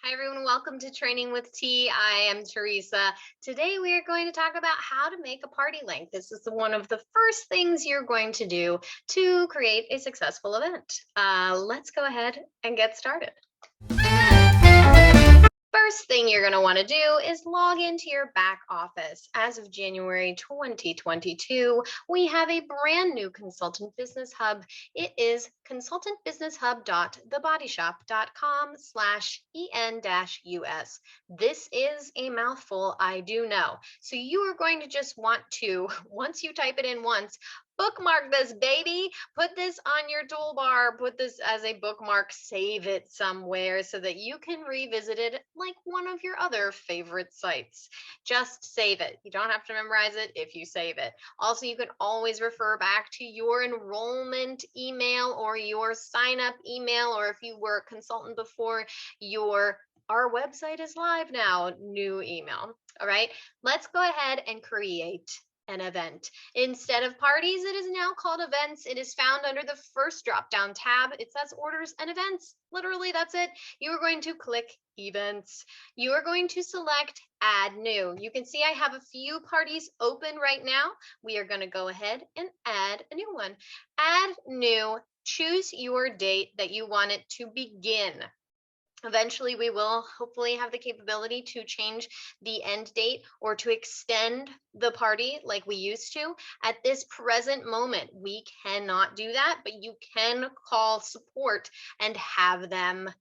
Hi everyone, welcome to Training with T. I am Teresa. Today we are going to talk about how to make a party link. This is one of the first things you're going to do to create a successful event. Let's go ahead and get started. First thing you're going to want to do is log into your back office. As of January 2022, we have a brand new Consultant Business Hub. It is consultantbusinesshub.thebodyshop.com/en-us. This is a mouthful, I do know. So you are going to just want to, once you type it in once, bookmark this, baby. Put this on your toolbar, put this as a bookmark, save it somewhere so that you can revisit it like one of your other favorite sites. Just save it. You don't have to memorize it if you save it. Also, you can always refer back to your enrollment email or your sign up email, or if you were a consultant before, our website is live now, new email. All right, let's go ahead and create an event. Instead of parties, it is now called events. It is found under the first drop-down tab. It says orders and events. Literally, that's it. You are going to click events. You are going to select add new. You can see I have a few parties open right now. We are going to go ahead and add a new one. Add new. Choose your date that you want it to begin. Eventually, we will hopefully have the capability to change the end date or to extend the party like we used to. At this present moment, we cannot do that, but you can call support and have them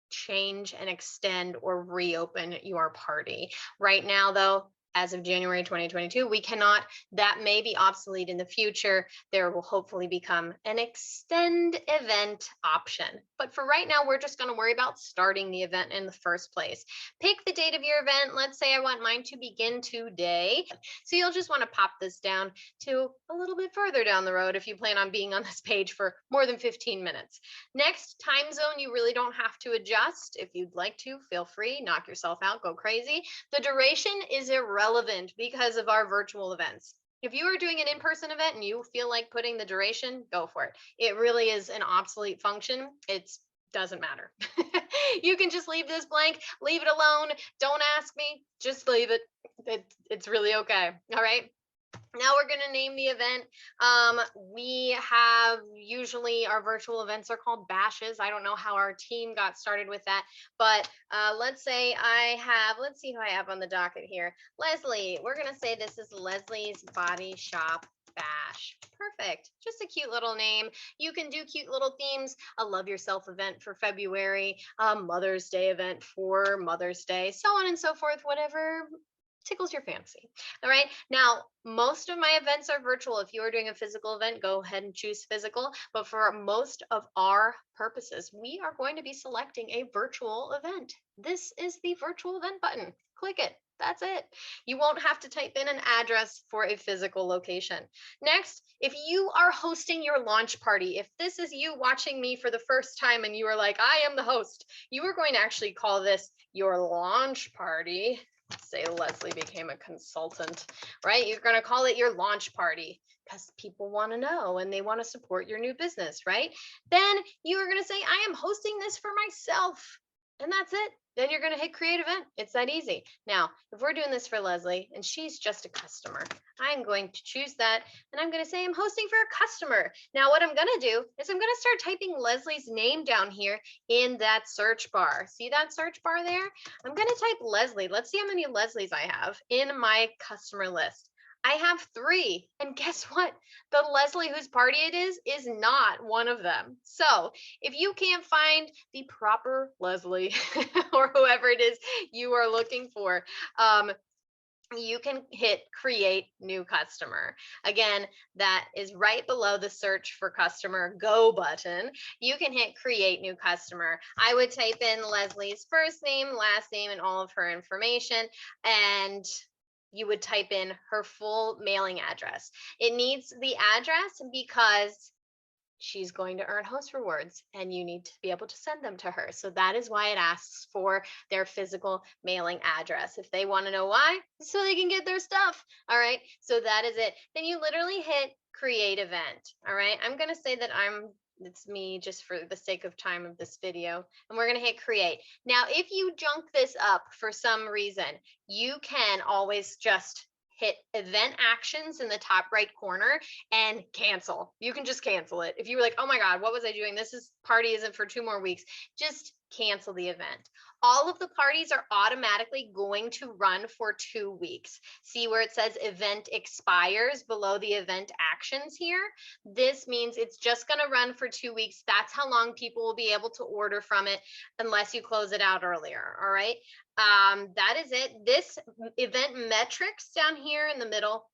change and extend or reopen your party. Right now, though, as of January 2022, we cannot. That may be obsolete in the future. There will hopefully become an extend event option. But for right now, we're just going to worry about starting the event in the first place. Pick the date of your event. Let's say I want mine to begin today. So you'll just want to pop this down to a little bit further down the road if you plan on being on this page for more than 15 minutes. Next, time zone, you really don't have to adjust. If you'd like to, feel free, knock yourself out, go crazy. The duration is irrelevant because of our virtual events. If you are doing an in-person event and you feel like putting the duration, go for it. It really is an obsolete function. It doesn't matter. You can just leave this blank, leave it alone. Don't ask me, just leave it. It's really okay. All right. Now we're going to name the event. We have usually our virtual events are called bashes. I don't know how our team got started with that, but let's say let's see who I have on the docket here. Leslie, we're going to say this is Leslie's Body Shop Bash. Perfect. Just a cute little name. You can do cute little themes. A Love Yourself event for February, a Mother's Day event for Mother's Day, so on and so forth, whatever tickles your fancy. All right. Now, most of my events are virtual. If you are doing a physical event, go ahead and choose physical. But for most of our purposes, we are going to be selecting a virtual event. This is the virtual event button. Click it. That's it. You won't have to type in an address for a physical location. Next, if you are hosting your launch party, if this is you watching me for the first time and you are like, I am the host, you are going to actually call this your launch party. Say Leslie became a consultant, right? You're going to call it your launch party because people want to know and they want to support your new business, right? Then you are going to say, I am hosting this for myself. And that's it. Then you're going to hit create event. It's that easy. Now, if we're doing this for Leslie and she's just a customer, I'm going to choose that and I'm going to say I'm hosting for a customer. Now, what I'm going to do is I'm going to start typing Leslie's name down here in that search bar. See that search bar there? I'm going to type Leslie. Let's see how many Leslies I have in my customer list. I have 3. And guess what? The Leslie whose party it is not one of them. So if you can't find the proper Leslie or whoever it is you are looking for, you can hit create new customer. Again, that is right below the search for customer go button. You can hit create new customer. I would type in Leslie's first name, last name, and all of her information, and you would type in her full mailing address. It needs the address because she's going to earn host rewards and you need to be able to send them to her. So that is why it asks for their physical mailing address. If they want to know why, so they can get their stuff. All right. So that is it. Then you literally hit create event. All right. I'm going to say that I'm It's me just for the sake of time of this video. And we're going to hit create. Now, if you junk this up for some reason, you can always just hit event actions in the top right corner and cancel. You can just cancel it. If you were like, oh my God, what was I doing? Party isn't for 2 more weeks. Just cancel the event. All of the parties are automatically going to run for 2 weeks. See where it says event expires below the event actions here? This means it's just going to run for 2 weeks. That's how long people will be able to order from it unless you close it out earlier. All right. That is it. This event metrics down here in the middle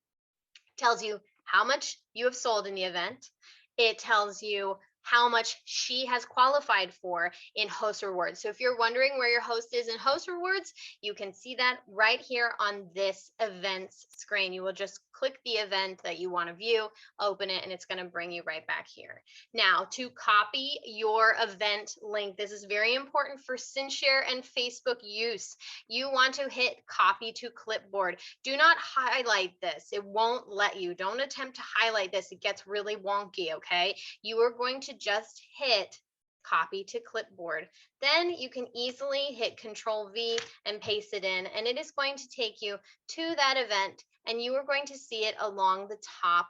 tells you how much you have sold in the event. It tells you how much she has qualified for in host rewards. So if you're wondering where your host is in host rewards, you can see that right here on this events screen. You will just click the event that you want to view, open it, and it's going to bring you right back here. Now, to copy your event link, this is very important for SynShare and Facebook use. You want to hit copy to clipboard. Do not highlight this. It won't let you. Don't attempt to highlight this. It gets really wonky, okay? You are going to just hit copy to clipboard. Then you can easily hit Control V and paste it in, and it is going to take you to that event, and you are going to see it along the top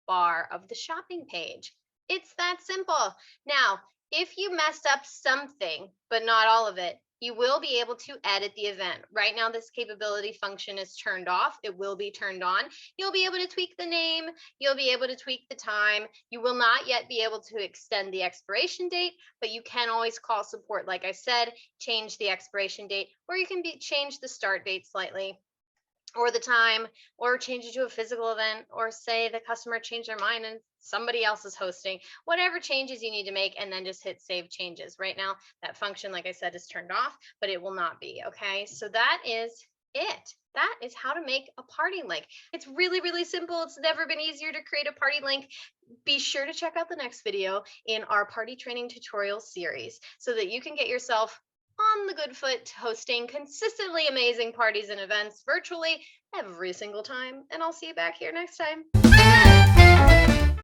bar of the shopping page. It's that simple. Now, if you messed up something, but not all of it, you will be able to edit the event. Right now, this capability function is turned off. It will be turned on. You'll be able to tweak the name. You'll be able to tweak the time. You will not yet be able to extend the expiration date, but you can always call support. Like I said, change the expiration date, or you can change the start date slightly, or the time, or change it to a physical event, or say the customer changed their mind and somebody else is hosting. Whatever changes you need to make, and then just hit save changes. Right now, that function, like I said, is turned off, but it will not be, okay? So that is it. That is how to make a party link. It's really, really simple. It's never been easier to create a party link. Be sure to check out the next video in our party training tutorial series so that you can get yourself on the good foot hosting consistently amazing parties and events virtually every single time. And I'll see you back here next time.